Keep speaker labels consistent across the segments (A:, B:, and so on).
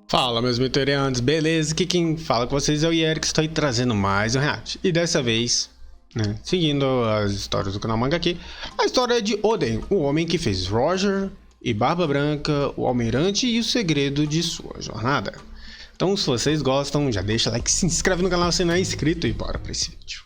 A: Fala, meus meteorianos, beleza? Aqui quem fala com vocês é o Eric, estou aí trazendo mais um react. E dessa vez, seguindo as histórias do canal Manga aqui, a história é de Oden, o homem que fez Roger e Barba Branca, o Almirante e o segredo de sua jornada. Então, se vocês gostam, já deixa like, se inscreve no canal se não é inscrito e bora para esse vídeo.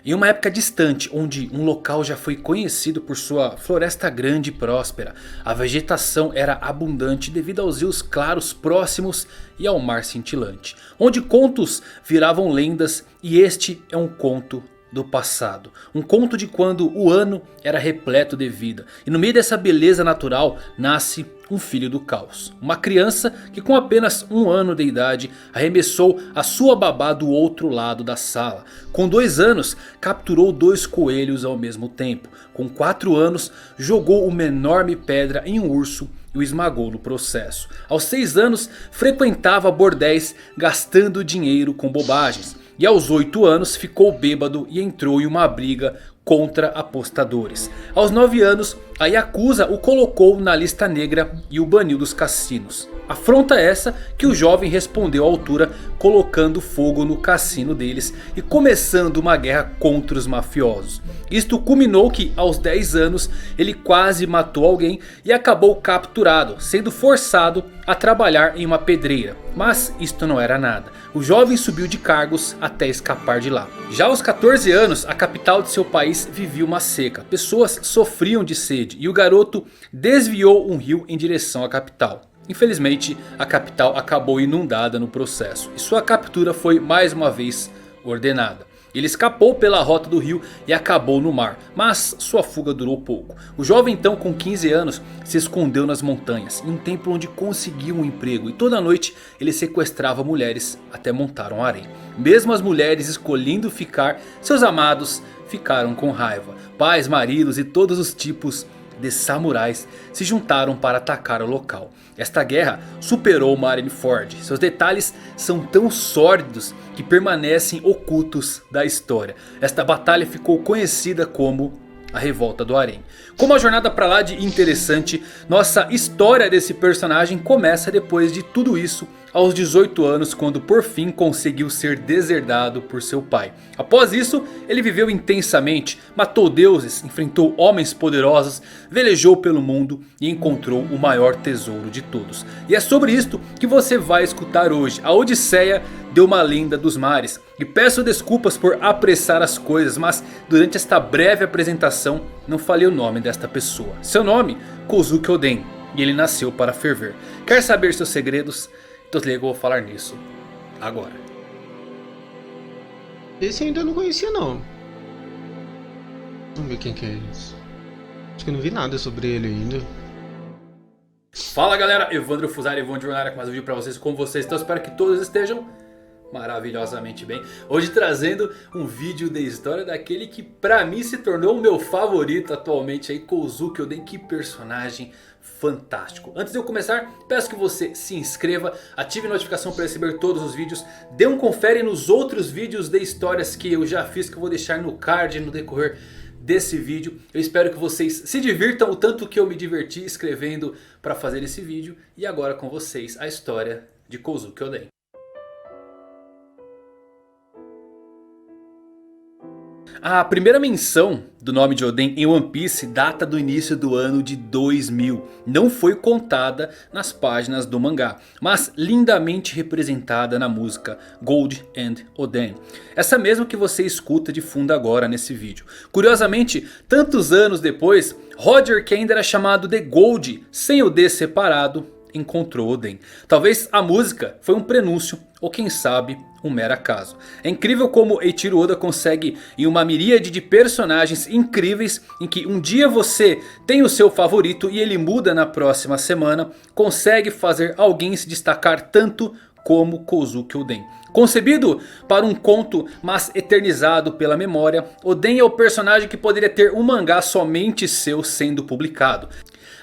B: Em uma época distante, onde um local já foi conhecido por sua floresta grande e próspera, a vegetação era abundante devido aos rios claros próximos e ao mar cintilante, onde contos viravam lendas, e este é um conto do passado. Um conto de quando o ano era repleto de vida, e no meio dessa beleza natural nasce um filho do caos. Uma criança que com apenas 1 ano de idade arremessou a sua babá do outro lado da sala. Com 2 anos capturou 2 coelhos ao mesmo tempo. Com 4 anos jogou uma enorme pedra em um urso e o esmagou no processo. Aos 6 anos frequentava bordéis gastando dinheiro com bobagens. E aos 8 anos ficou bêbado e entrou em uma briga contra apostadores. Aos 9 anos a Yakuza o colocou na lista negra e o baniu dos cassinos. Afronta essa que o jovem respondeu à altura, colocando fogo no cassino deles e começando uma guerra contra os mafiosos. Isto culminou que aos 10 anos ele quase matou alguém e acabou capturado, sendo forçado a trabalhar em uma pedreira. Mas isto não era nada. O jovem subiu de cargos até escapar de lá. Já aos 14 anos, a capital de seu país vivia uma seca. Pessoas sofriam de sede e o garoto desviou um rio em direção à capital. Infelizmente, a capital acabou inundada no processo e sua captura foi mais uma vez ordenada. Ele escapou pela rota do rio e acabou no mar, mas sua fuga durou pouco. O jovem então, com 15 anos, se escondeu nas montanhas, em um templo onde conseguiu um emprego, e toda noite ele sequestrava mulheres até montar um harém. Mesmo as mulheres escolhendo ficar, seus amados ficaram com raiva. Pais, maridos e todos os tipos de samurais se juntaram para atacar o local. Esta guerra superou Marineford. Seus detalhes são tão sórdidos que permanecem ocultos da história. Esta batalha ficou conhecida como a Revolta do Harém. Com uma jornada pra lá de interessante, nossa história desse personagem começa depois de tudo isso, aos 18 anos, quando por fim conseguiu ser deserdado por seu pai. Após isso, ele viveu intensamente, matou deuses, enfrentou homens poderosos, velejou pelo mundo e encontrou o maior tesouro de todos. E é sobre isto que você vai escutar hoje, a Odisseia de uma Lenda dos Mares. E peço desculpas por apressar as coisas, mas durante esta breve apresentação não falei o nome desta pessoa. Seu nome, Kozuki Oden, e ele nasceu para ferver. Quer saber seus segredos? Então eu vou falar nisso agora.
A: Esse eu ainda não conhecia não. Vamos ver quem que é esse. Acho que eu não vi nada sobre ele ainda.
B: Fala galera, Evandro Fusari, Evandro Jornada com mais um vídeo pra vocês. Como vocês estão? Espero que todos estejam maravilhosamente bem. Hoje trazendo um vídeo de história daquele que pra mim se tornou o meu favorito atualmente aí, Kozuki Oden. Que personagem fantástico. Antes de eu começar, peço que você se inscreva, ative a notificação para receber todos os vídeos. Dê um confere nos outros vídeos de histórias que eu já fiz, que eu vou deixar no card no decorrer desse vídeo. Eu espero que vocês se divirtam o tanto que eu me diverti escrevendo para fazer esse vídeo. E agora com vocês a história de Kozuki Oden. A primeira menção do nome de Oden em One Piece data do início do ano de 2000. Não foi contada nas páginas do mangá, mas lindamente representada na música Gold and Oden. Essa mesma que você escuta de fundo agora nesse vídeo. Curiosamente, tantos anos depois, Roger, que ainda era chamado de Gold, sem o D separado, encontrou Oden. Talvez a música foi um prenúncio, ou quem sabe um mero acaso. É incrível como Eiichiro Oda consegue, em uma miríade de personagens incríveis, em que um dia você tem o seu favorito e ele muda na próxima semana, consegue fazer alguém se destacar tanto como Kozuki Oden. Concebido para um conto, mas eternizado pela memória, Oden é o personagem que poderia ter um mangá somente seu sendo publicado.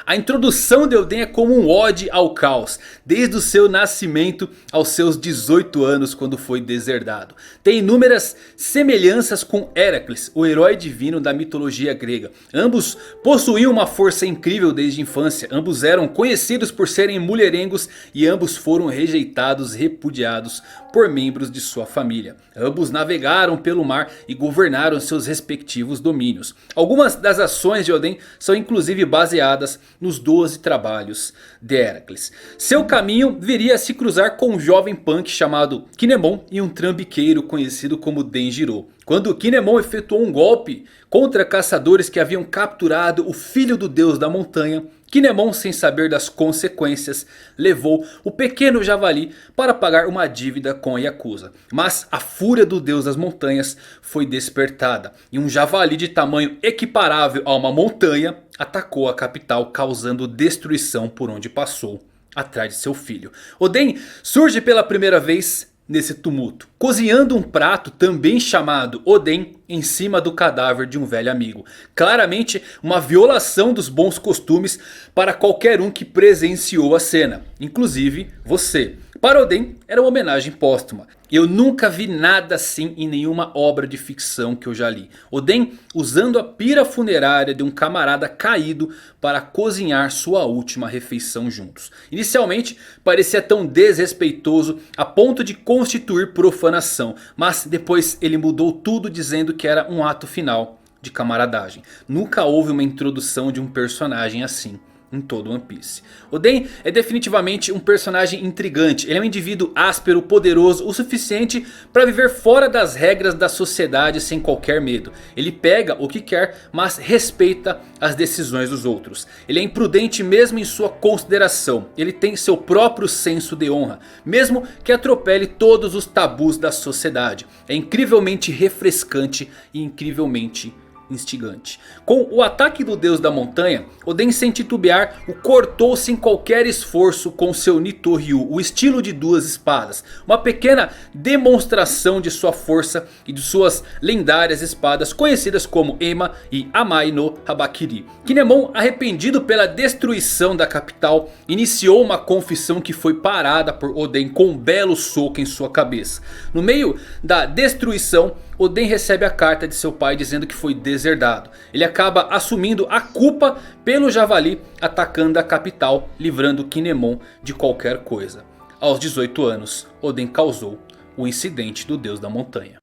B: A introdução de Oden é como um ode ao caos, desde o seu nascimento aos seus 18 anos quando foi deserdado. Tem inúmeras semelhanças com Heracles, o herói divino da mitologia grega. Ambos possuíam uma força incrível desde a infância, ambos eram conhecidos por serem mulherengos e ambos foram rejeitados e repudiados por membros de sua família. Ambos navegaram pelo mar e governaram seus respectivos domínios. Algumas das ações de Oden são inclusive baseadas nos 12 trabalhos de Heracles. Seu caminho viria a se cruzar com um jovem punk chamado Kinemon e um trambiqueiro conhecido como Denjiro. Quando Kinemon efetuou um golpe contra caçadores que haviam capturado o filho do deus da montanha, Kinemon, sem saber das consequências, levou o pequeno javali para pagar uma dívida com a Yakuza. Mas a fúria do deus das montanhas foi despertada e um javali de tamanho equiparável a uma montanha atacou a capital, causando destruição por onde passou atrás de seu filho. Oden surge pela primeira vez nesse tumulto, cozinhando um prato também chamado Oden em cima do cadáver de um velho amigo. Claramente uma violação dos bons costumes para qualquer um que presenciou a cena, inclusive você. Para Oden era uma homenagem póstuma. Eu nunca vi nada assim em nenhuma obra de ficção que eu já li. Oden usando a pira funerária de um camarada caído para cozinhar sua última refeição juntos. Inicialmente parecia tão desrespeitoso a ponto de constituir profanação. Mas depois ele mudou tudo dizendo que era um ato final de camaradagem. Nunca houve uma introdução de um personagem assim em todo One Piece. Oden é definitivamente um personagem intrigante. Ele é um indivíduo áspero, poderoso, o suficiente para viver fora das regras da sociedade sem qualquer medo. Ele pega o que quer, mas respeita as decisões dos outros. Ele é imprudente mesmo em sua consideração. Ele tem seu próprio senso de honra, mesmo que atropele todos os tabus da sociedade. É incrivelmente refrescante e incrivelmente instigante. Com o ataque do deus da montanha, Oden sem titubear o cortou sem qualquer esforço com seu Nito-Ryu, o estilo de duas espadas. Uma pequena demonstração de sua força e de suas lendárias espadas conhecidas como Ema e Amai no Habakiri. Kinemon, arrependido pela destruição da capital, iniciou uma confissão que foi parada por Oden com um belo soco em sua cabeça. No meio da destruição, Oden recebe a carta de seu pai dizendo que foi deserdado. Ele acaba assumindo a culpa pelo javali atacando a capital, livrando Kinemon de qualquer coisa. Aos 18 anos, Oden causou o incidente do deus da montanha.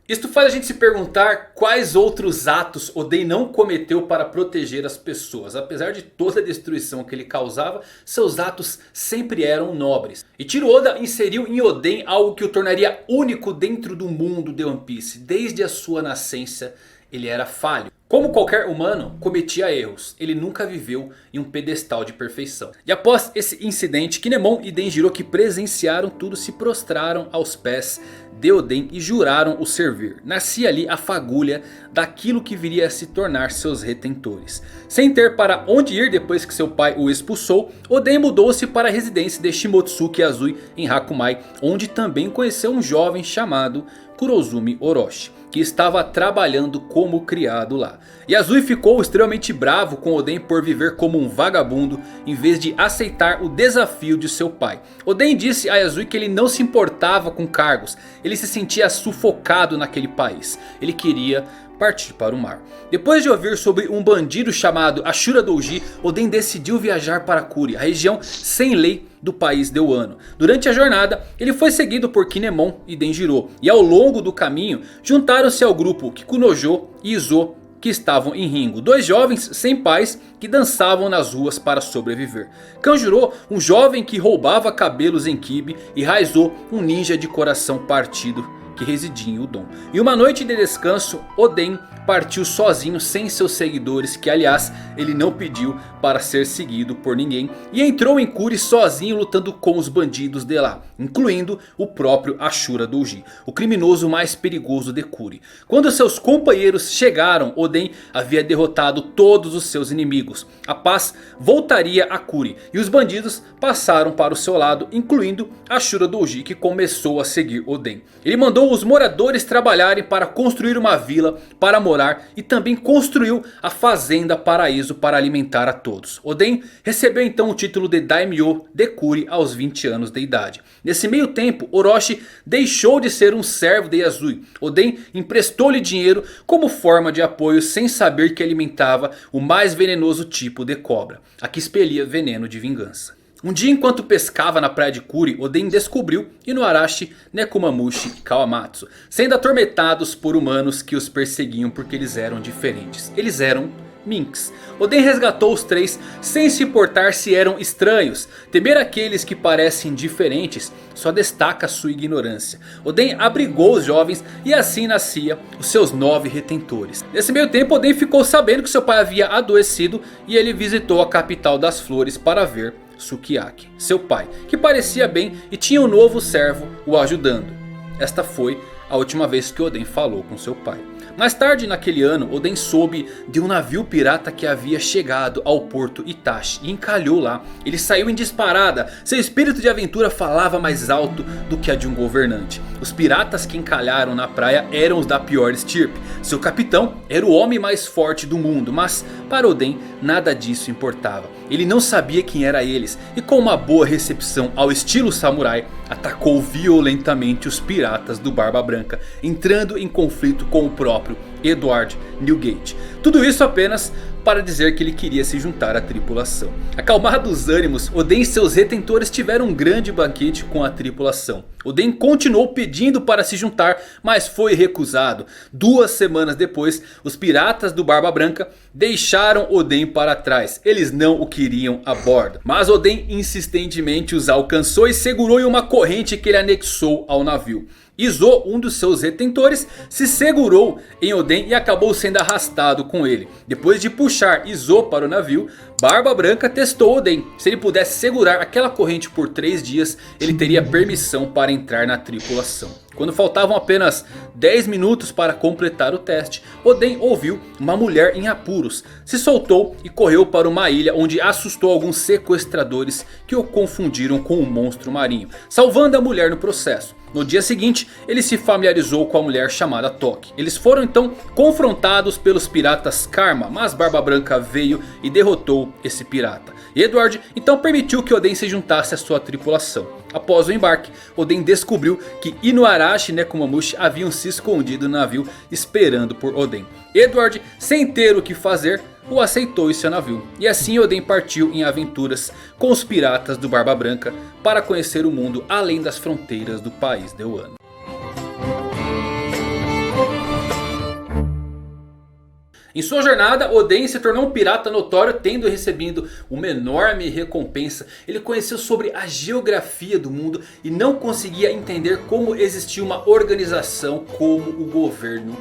B: Isto faz a gente se perguntar quais outros atos Oden não cometeu para proteger as pessoas. Apesar de toda a destruição que ele causava, seus atos sempre eram nobres. Ichiro Oda inseriu em Oden algo que o tornaria único dentro do mundo de One Piece. Desde a sua nascença ele era falho. Como qualquer humano, cometia erros. Ele nunca viveu em um pedestal de perfeição. E após esse incidente, Kinemon e Denjiro, que presenciaram tudo, se prostraram aos pés de Oden e juraram o servir. Nascia ali a fagulha daquilo que viria a se tornar seus retentores. Sem ter para onde ir depois que seu pai o expulsou, Oden mudou-se para a residência de Shimotsuki Azui em Hakumai, onde também conheceu um jovem chamado Kurozumi Orochi, que estava trabalhando como criado lá. Yazui ficou extremamente bravo com Oden por viver como um vagabundo em vez de aceitar o desafio de seu pai. Oden disse a Yazui que ele não se importava com cargos, ele se sentia sufocado naquele país. Ele queria partir para o mar. Depois de ouvir sobre um bandido chamado Ashura Douji, Oden decidiu viajar para Kuri, a região sem lei do país de Wano. Durante a jornada, ele foi seguido por Kinemon e Denjiro. E ao longo do caminho, juntaram-se ao grupo Kikunojo e Izo, que estavam em Ringo. Dois jovens sem pais que dançavam nas ruas para sobreviver. Kanjuro, um jovem que roubava cabelos em Kibi. E Raizo, um ninja de coração partido que residia em Udon. Em uma noite de descanso, Oden partiu sozinho sem seus seguidores, que aliás ele não pediu para ser seguido por ninguém, e entrou em Kuri sozinho lutando com os bandidos de lá, incluindo o próprio Ashura Doji, o criminoso mais perigoso de Kuri. Quando seus companheiros chegaram, Oden havia derrotado todos os seus inimigos. A paz voltaria a Kuri e os bandidos passaram para o seu lado, incluindo Ashura Doji, que começou a seguir Oden. Ele mandou os moradores trabalharem para construir uma vila para morar e também construiu a fazenda Paraíso para alimentar a todos. Oden recebeu então o título de Daimyo de Kuri aos 20 anos de idade. Nesse meio tempo, Orochi deixou de ser um servo de Yazui. Oden emprestou-lhe dinheiro como forma de apoio, sem saber que alimentava o mais venenoso tipo de cobra, a que expelia veneno de vingança. Um dia, enquanto pescava na praia de Kuri, Oden descobriu Inuarashi, Nekomamushi e Kawamatsu sendo atormentados por humanos que os perseguiam porque eles eram diferentes. Eles eram Minks. Oden resgatou os três sem se importar se eram estranhos. Temer aqueles que parecem diferentes só destaca sua ignorância. Oden abrigou os jovens e assim nascia os seus 9 retentores. Nesse meio tempo, Oden ficou sabendo que seu pai havia adoecido e ele visitou a capital das flores para ver Sukiyaki, seu pai, que parecia bem e tinha um novo servo o ajudando. Esta foi a última vez que Oden falou com seu pai. Mais tarde naquele ano, Oden soube de um navio pirata que havia chegado ao porto Itachi e encalhou lá. Ele saiu em disparada, seu espírito de aventura falava mais alto do que a de um governante. Os piratas que encalharam na praia eram os da pior estirpe. Seu capitão era o homem mais forte do mundo, mas para Oden nada disso importava. Ele não sabia quem eram eles e com uma boa recepção ao estilo samurai, atacou violentamente os piratas do Barba Branca, entrando em conflito com o próprio Edward Newgate. Tudo isso apenas para dizer que ele queria se juntar à tripulação. Acalmados os ânimos, Oden e seus retentores tiveram um grande banquete com a tripulação. Oden continuou pedindo para se juntar, mas foi recusado. 2 semanas depois, os piratas do Barba Branca deixaram Oden para trás. Eles não o queriam a bordo. Mas Oden insistentemente os alcançou e segurou em uma corrente que ele anexou ao navio. Izo, um dos seus retentores, se segurou em Oden e acabou sendo arrastado com ele. Depois de puxar Izo para o navio, Barba Branca testou Oden. Se ele pudesse segurar aquela corrente por 3 dias, ele teria permissão para entrar na tripulação. Quando faltavam apenas 10 minutos para completar o teste, Oden ouviu uma mulher em apuros. Se soltou e correu para uma ilha onde assustou alguns sequestradores que o confundiram com um monstro marinho, salvando a mulher no processo. No dia seguinte, ele se familiarizou com a mulher chamada Toki. Eles foram então confrontados pelos piratas Karma, mas Barba Branca veio e derrotou esse pirata. Edward então permitiu que Oden se juntasse à sua tripulação. Após o embarque, Oden descobriu que Inuarashi e Nekomamushi haviam se escondido no navio esperando por Oden. Edward, sem ter o que fazer, o aceitou em seu navio. E assim Oden partiu em aventuras com os piratas do Barba Branca para conhecer o mundo além das fronteiras do país de Wano. Em sua jornada, Oden se tornou um pirata notório, tendo recebido uma enorme recompensa. Ele conheceu sobre a geografia do mundo e não conseguia entender como existia uma organização como o governo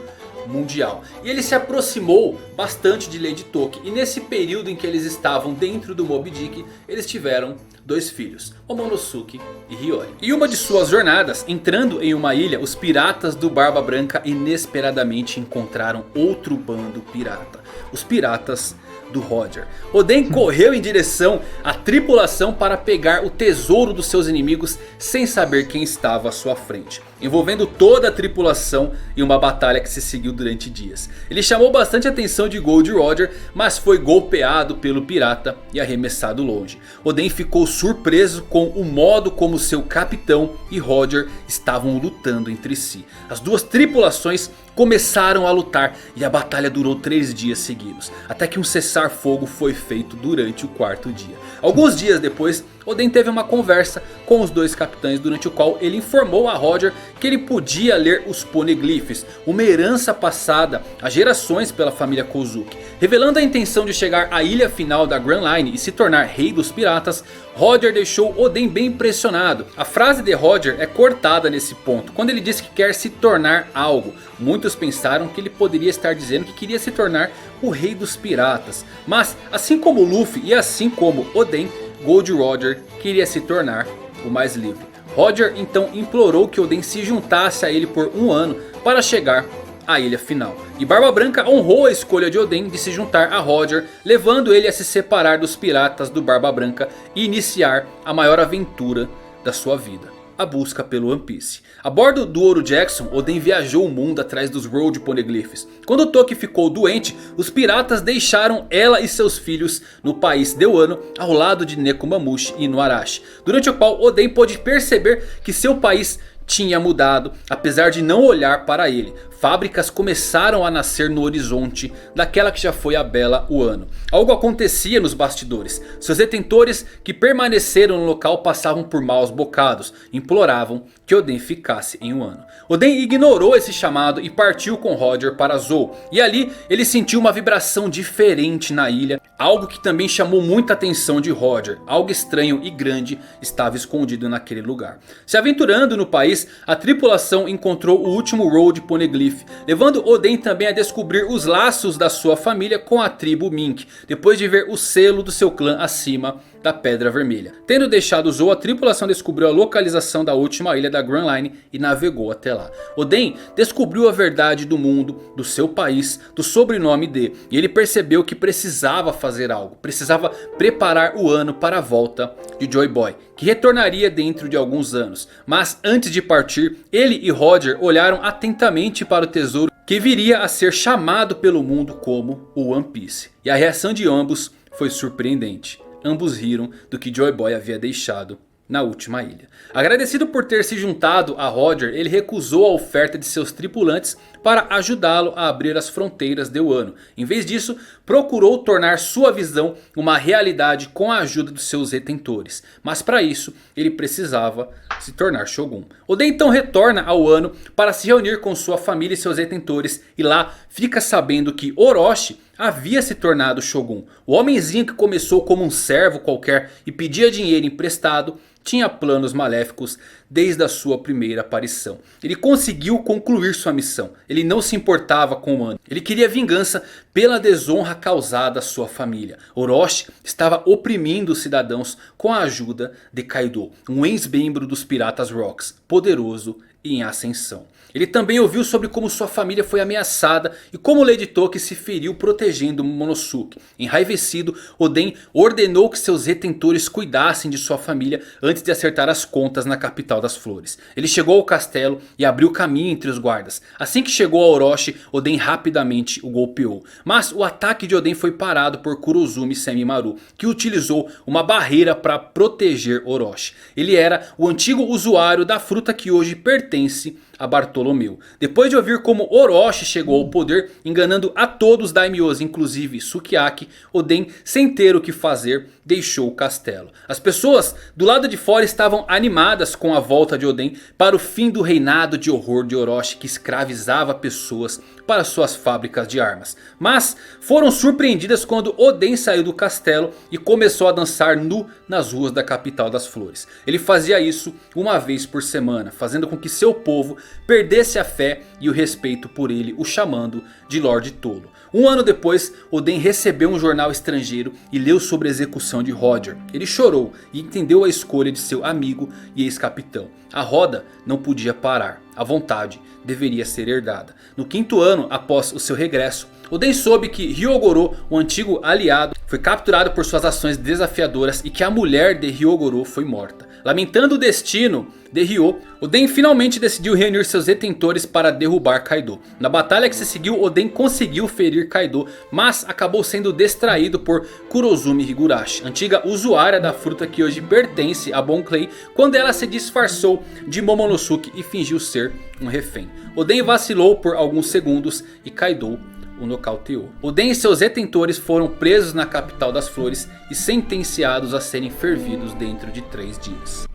B: mundial. E ele se aproximou bastante de Lady Toki. E nesse período em que eles estavam dentro do Moby Dick, eles tiveram 2 filhos, Momonosuke e Hiyori. E uma de suas jornadas, entrando em uma ilha, os piratas do Barba Branca inesperadamente encontraram outro bando pirata. Os piratas do Roger. Oden correu em direção à tripulação para pegar o tesouro dos seus inimigos sem saber quem estava à sua frente, envolvendo toda a tripulação em uma batalha que se seguiu durante dias. Ele chamou bastante a atenção de Gold Roger, mas foi golpeado pelo pirata e arremessado longe. Oden ficou surpreso com o modo como seu capitão e Roger estavam lutando entre si. As 2 tripulações começaram a lutar e a batalha durou 3 dias seguidos, até que um cessar cessar fogo foi feito durante o quarto dia. Alguns dias depois, Oden teve uma conversa com os dois capitães, durante o qual ele informou a Roger que ele podia ler os Poneglyphs, uma herança passada a gerações pela família Kozuki. Revelando a intenção de chegar à ilha final da Grand Line e se tornar rei dos piratas, Roger deixou Oden bem impressionado. A frase de Roger é cortada nesse ponto, quando ele diz que quer se tornar algo. Muitos pensaram que ele poderia estar dizendo que queria se tornar o rei dos piratas. Mas assim como Luffy e assim como Oden, Gold Roger queria se tornar o mais livre. Roger então implorou que Oden se juntasse a ele por um ano para chegar à ilha final. E Barba Branca honrou a escolha de Oden de se juntar a Roger, levando ele a se separar dos piratas do Barba Branca e iniciar a maior aventura da sua vida: a busca pelo One Piece. A bordo do Ouro Jackson, Oden viajou o mundo atrás dos Road Poneglyphs. Quando Toki ficou doente, os piratas deixaram ela e seus filhos no país de Wano, ao lado de Nekomamushi e Inuarashi. Durante o qual Oden pôde perceber que seu país tinha mudado, apesar de não olhar para ele. Fábricas começaram a nascer no horizonte daquela que já foi a bela Wano. Algo acontecia nos bastidores. Seus detentores que permaneceram no local passavam por maus bocados. Imploravam que Oden ficasse em Wano. Oden ignorou esse chamado e partiu com Roger para Zou. E ali ele sentiu uma vibração diferente na ilha. Algo que também chamou muita atenção de Roger. Algo estranho e grande estava escondido naquele lugar. Se aventurando no país, a tripulação encontrou o último Road Poneglyph, levando Oden também a descobrir os laços da sua família com a tribo Mink, depois de ver o selo do seu clã acima da Pedra Vermelha. Tendo deixado Zou, a tripulação descobriu a localização da última ilha da Grand Line e navegou até lá. Oden descobriu a verdade do mundo, do seu país, do sobrenome de, e ele percebeu que precisava fazer algo, precisava preparar o ano para a volta de Joy Boy, que retornaria dentro de alguns anos. Mas antes de partir, ele e Roger olharam atentamente para o tesouro que viria a ser chamado pelo mundo como o One Piece. E a reação de ambos foi surpreendente. Ambos riram do que Joy Boy havia deixado na última ilha. Agradecido por ter se juntado a Roger, ele recusou a oferta de seus tripulantes para ajudá-lo a abrir as fronteiras de Wano. Em vez disso, procurou tornar sua visão uma realidade com a ajuda dos seus retentores. Mas para isso, ele precisava se tornar Shogun. Oden então retorna ao Wano para se reunir com sua família e seus retentores. E lá fica sabendo que Orochi havia se tornado Shogun. O homenzinho que começou como um servo qualquer e pedia dinheiro emprestado tinha planos maléficos desde a sua primeira aparição. Ele conseguiu concluir sua missão. Ele não se importava com o Wano. Ele queria vingança pela desonra causada à sua família. Orochi estava oprimindo os cidadãos com a ajuda de Kaido, um ex-membro dos Piratas Rocks, poderoso e em ascensão. Ele também ouviu sobre como sua família foi ameaçada e como Lady Toki se feriu protegendo Momonosuke. Enraivecido, Oden ordenou que seus retentores cuidassem de sua família antes de acertar as contas na capital das flores. Ele chegou ao castelo e abriu caminho entre os guardas. Assim que chegou a Orochi, Oden rapidamente o golpeou. Mas o ataque de Oden foi parado por Kurozumi Semimaru, que utilizou uma barreira para proteger Orochi. Ele era o antigo usuário da fruta que hoje pertence a Bartolomeu. Depois de ouvir como Orochi chegou ao poder, enganando a todos os daimyos, inclusive Sukiyaki, Oden, sem ter o que fazer, deixou o castelo. As pessoas do lado de fora estavam animadas com a volta de Oden para o fim do reinado de horror de Orochi, que escravizava pessoas para suas fábricas de armas. Mas foram surpreendidas quando Oden saiu do castelo e começou a dançar nu nas ruas da capital das flores. Ele fazia isso uma vez por semana, fazendo com que seu povo perdesse a fé e o respeito por ele, o chamando de Lorde Tolo. Um ano depois, Oden recebeu um jornal estrangeiro e leu sobre a execução de Roger. Ele chorou e entendeu a escolha de seu amigo e ex-capitão. A roda não podia parar, a vontade deveria ser herdada. No quinto ano após o seu regresso, Oden soube que Hyogoro, o antigo aliado, foi capturado por suas ações desafiadoras e que a mulher de Hyogoro foi morta. Lamentando o destino de Ryo, Oden finalmente decidiu reunir seus detentores para derrubar Kaido. Na batalha que se seguiu, Oden conseguiu ferir Kaido, mas acabou sendo distraído por Kurozumi Higurashi, antiga usuária da fruta que hoje pertence a Bon Clay, quando ela se disfarçou de Momonosuke e fingiu ser um refém. Oden vacilou por alguns segundos e Kaido o nocauteou. Oden e seus detentores foram presos na capital das flores e sentenciados a serem fervidos dentro de 3 dias.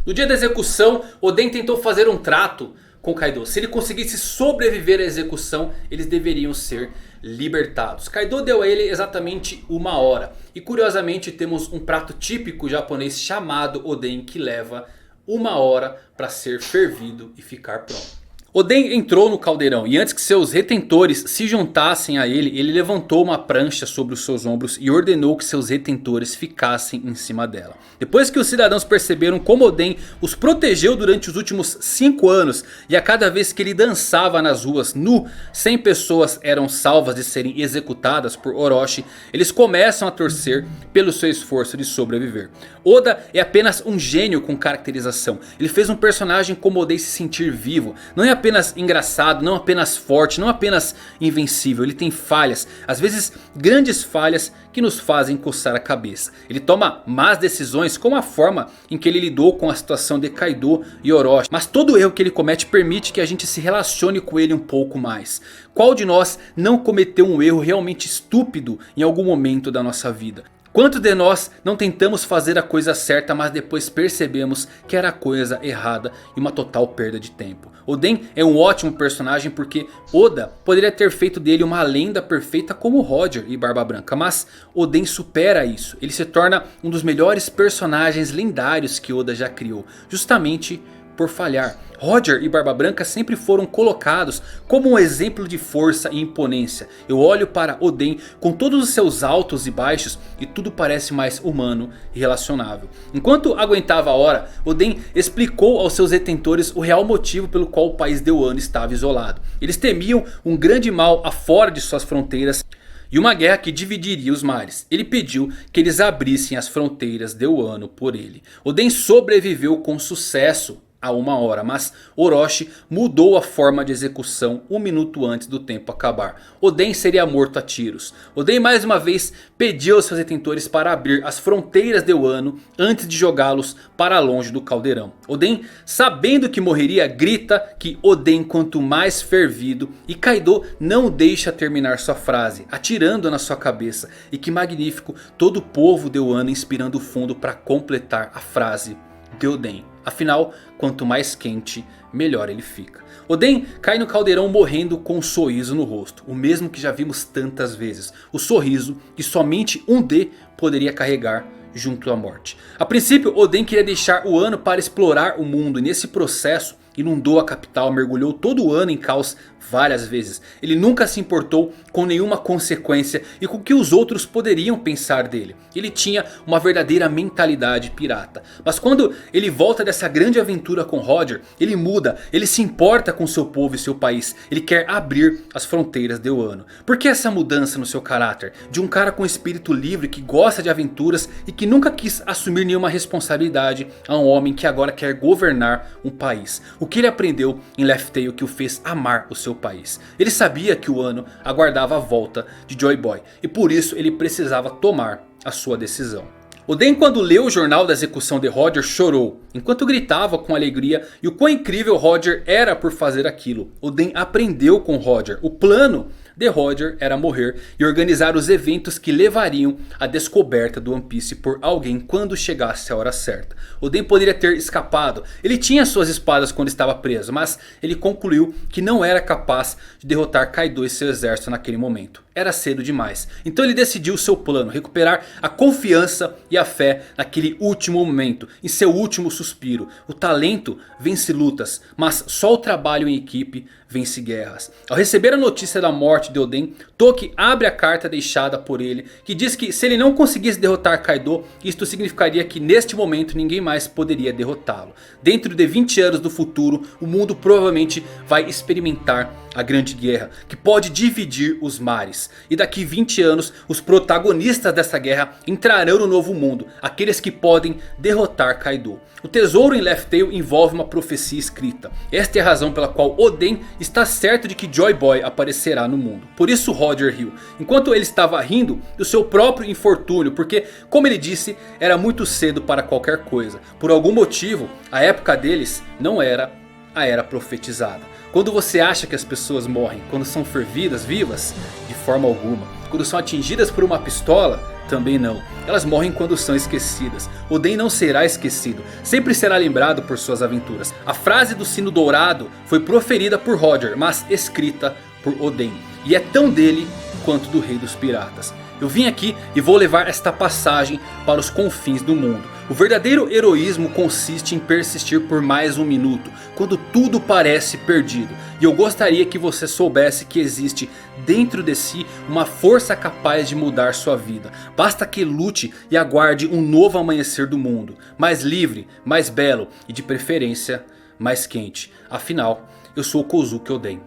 B: No dia da execução, Oden tentou fazer um trato com Kaido. Se ele conseguisse sobreviver à execução, eles deveriam ser libertados. Kaido deu a ele exatamente 1 hora. E curiosamente temos um prato típico japonês chamado Oden que leva 1 hora para ser fervido e ficar pronto. Oden entrou no caldeirão e antes que seus retentores se juntassem a ele, ele levantou uma prancha sobre os seus ombros e ordenou que seus retentores ficassem em cima dela. Depois que os cidadãos perceberam como Oden os protegeu durante os últimos 5 anos e a cada vez que ele dançava nas ruas nu, 100 pessoas eram salvas de serem executadas por Orochi, eles começam a torcer pelo seu esforço de sobreviver. Oda é apenas um gênio com caracterização. Ele fez um personagem como Oden se sentir vivo. Não é apenas engraçado, não apenas forte, não apenas invencível. Ele tem falhas, às vezes grandes falhas que nos fazem coçar a cabeça. Ele toma más decisões como a forma em que ele lidou com a situação de Kaido e Orochi. Mas todo erro que ele comete permite que a gente se relacione com ele um pouco mais. Qual de nós não cometeu um erro realmente estúpido em algum momento da nossa vida? Quantos de nós não tentamos fazer a coisa certa, mas depois percebemos que era a coisa errada e uma total perda de tempo? Oden é um ótimo personagem porque Oda poderia ter feito dele uma lenda perfeita como Roger e Barba Branca. Mas Oden supera isso. Ele se torna um dos melhores personagens lendários que Oda já criou. Justamente por falhar. Roger e Barba Branca sempre foram colocados como um exemplo de força e imponência. Eu olho para Oden com todos os seus altos e baixos e tudo parece mais humano e relacionável. Enquanto aguentava a hora, Oden explicou aos seus detentores o real motivo pelo qual o país de Wano estava isolado. Eles temiam um grande mal afora de suas fronteiras e uma guerra que dividiria os mares. Ele pediu que eles abrissem as fronteiras de Wano por ele. Oden sobreviveu com sucesso a 1 hora, mas Orochi mudou a forma de execução 1 minuto antes do tempo acabar. Oden seria morto a tiros. Oden mais uma vez pediu aos seus detentores para abrir as fronteiras de Wano antes de jogá-los para longe do caldeirão. Oden, sabendo que morreria, grita que Oden quanto mais fervido, e Kaido não deixa terminar sua frase, atirando na sua cabeça. E que magnífico, todo o povo de Wano inspirando fundo para completar a frase de Oden. Afinal, quanto mais quente, melhor ele fica. Oden cai no caldeirão morrendo com um sorriso no rosto. O mesmo que já vimos tantas vezes. O sorriso que somente um D poderia carregar junto à morte. A princípio, Oden queria deixar o Wano para explorar o mundo. E nesse processo inundou a capital, mergulhou todo o Wano em caos várias vezes. Ele nunca se importou com nenhuma consequência e com o que os outros poderiam pensar dele. Ele tinha uma verdadeira mentalidade pirata. Mas quando ele volta dessa grande aventura com Roger, ele muda, ele se importa com seu povo e seu país. Ele quer abrir as fronteiras de Wano. Por que essa mudança no seu caráter? De um cara com espírito livre que gosta de aventuras e que nunca quis assumir nenhuma responsabilidade, a um homem que agora quer governar um país. O que ele aprendeu em Laugh Tale que o fez amar o seu país? Ele sabia que o Wano aguardava a volta de Joy Boy e por isso ele precisava tomar a sua decisão. Oden, quando leu o jornal da execução de Roger, chorou, enquanto gritava com alegria e o quão incrível Roger era por fazer aquilo. Oden aprendeu com Roger. O plano de Roger era morrer e organizar os eventos que levariam à descoberta do One Piece por alguém quando chegasse a hora certa. Oden poderia ter escapado. Ele tinha suas espadas quando estava preso, mas ele concluiu que não era capaz de derrotar Kaido e seu exército naquele momento. Era cedo demais. Então ele decidiu seu plano, recuperar a confiança e a fé naquele último momento, em seu último suspiro. O talento vence lutas, mas só o trabalho em equipe vence guerras. Ao receber a notícia da morte de Oden, Toki abre a carta deixada por ele, que diz que se ele não conseguisse derrotar Kaido, isto significaria que neste momento ninguém mais poderia derrotá-lo. Dentro de 20 anos do futuro, o mundo provavelmente vai experimentar a grande guerra, que pode dividir os mares. piratas. E daqui 20 anos os protagonistas dessa guerra entrarão no novo mundo, aqueles que podem derrotar Kaido. O tesouro em Laugh Tale envolve uma profecia escrita. Esta é a razão pela qual Oden está certo de que Joy Boy aparecerá no mundo. Por isso Roger riu, enquanto ele estava rindo do seu próprio infortúnio, porque, como ele disse, era muito cedo para qualquer coisa. Por algum motivo, a época deles não era a era profetizada. Quando você acha que as pessoas morrem quando são fervidas vivas? De forma alguma. Quando são atingidas por uma pistola? Também não. Elas morrem quando são esquecidas. Oden não será esquecido. Sempre será lembrado por suas aventuras. A frase do sino dourado foi proferida por Roger, mas escrita por Oden. E é tão dele quanto do rei dos piratas. Eu vim aqui e vou levar esta passagem para os confins do mundo. O verdadeiro heroísmo consiste em persistir por mais um minuto, quando tudo parece perdido. E eu gostaria que você soubesse que existe dentro de si uma força capaz de mudar sua vida. Basta que lute e aguarde um novo amanhecer do mundo. Mais livre, mais belo e de preferência mais quente. Afinal, eu sou Kozuki Oden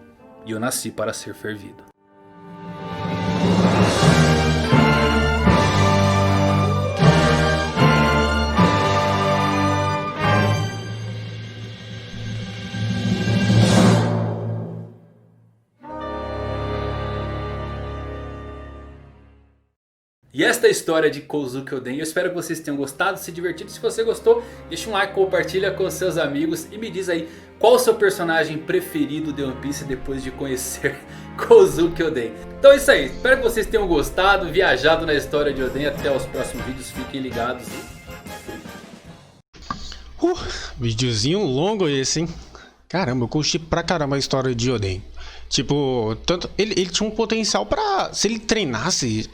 B: e eu nasci para ser fervido. E esta é a história de Kozuki Oden. Eu espero que vocês tenham gostado, se divertido. Se você gostou, deixa um like, compartilha com seus amigos. E me diz aí qual o seu personagem preferido de One Piece depois de conhecer Kozuki Oden. Então é isso aí, espero que vocês tenham gostado, viajado na história de Oden. Até os próximos vídeos, fiquem ligados.
A: Videozinho longo esse, hein? Caramba, eu curti pra caramba a história de Oden. Tipo, tanto ele tinha um potencial pra... Se ele treinasse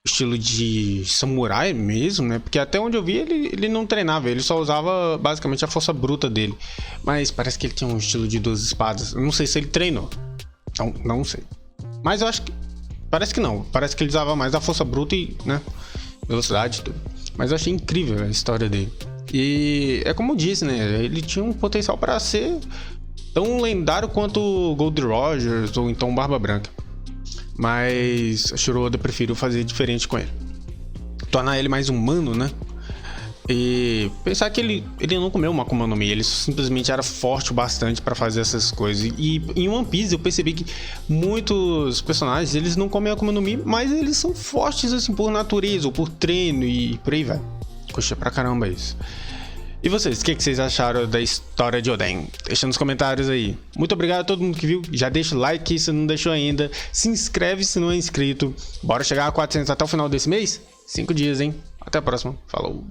A: estilo de samurai mesmo, né? Porque até onde eu vi ele não treinava, ele só usava basicamente a força bruta dele. Mas parece que ele tinha um estilo de 12 espadas. Eu não sei se ele treinou. Não sei. Mas eu acho que... Parece que não. Parece que ele usava mais a força bruta e, né? Velocidade e tudo. Mas eu achei incrível a história dele. E é como eu disse, né? Ele tinha um potencial para ser tão lendário quanto Gold Rogers ou então Barba Branca. Mas a Shiro Oda preferiu fazer diferente com ele. Tornar ele mais humano, né? E pensar que ele não comeu uma Akuma no Mi. Ele simplesmente era forte o bastante para fazer essas coisas. E em One Piece eu percebi que muitos personagens, eles não comem Akuma no Mi, mas eles são fortes assim por natureza ou por treino e por aí vai. Coxa pra caramba isso. E vocês, o que vocês acharam da história de Oden? Deixa nos comentários aí. Muito obrigado a todo mundo que viu. Já deixa o like se não deixou ainda. Se inscreve se não é inscrito. Bora chegar a 400 até o final desse mês? 5 dias, hein? Até a próxima. Falou.